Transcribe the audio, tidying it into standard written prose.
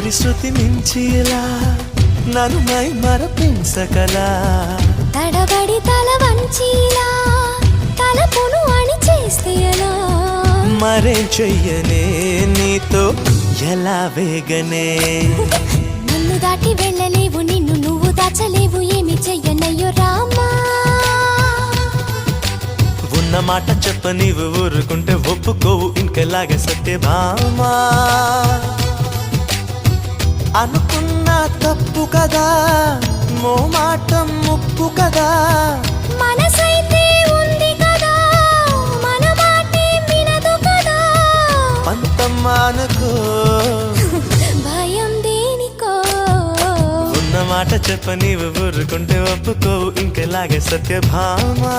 శృతి శృతి మించిలా నన్ను మై మరపించకలా తడబడి తల వంచిలా తలపును అని చేస్తే ఎలా మరేం చెయ్యనే నీతో ఎలా వేగనే నన్ను దాటి వెళ్ళలేవు నిన్ను నువ్వు దాచలేవు ఏమి చెయ్యనయ్యో రామా ఉన్న మాట చెప్ప నీవు ఊరుకుంటే ఒప్పుకోవు ఇంకెలాగే సత్యభామా అనుకున్నా తప్పు కదా మో మాట ముప్పు కదా మనసైతే ఉంది కదా మన మాటే వినదు కదా పంతమ్మానుకో భయం దేనికో ఉన్న మాట చెప్ప నీవు ఊరుకుంటే ఒప్పుకోవు ఇంకెలాగే సత్యభామా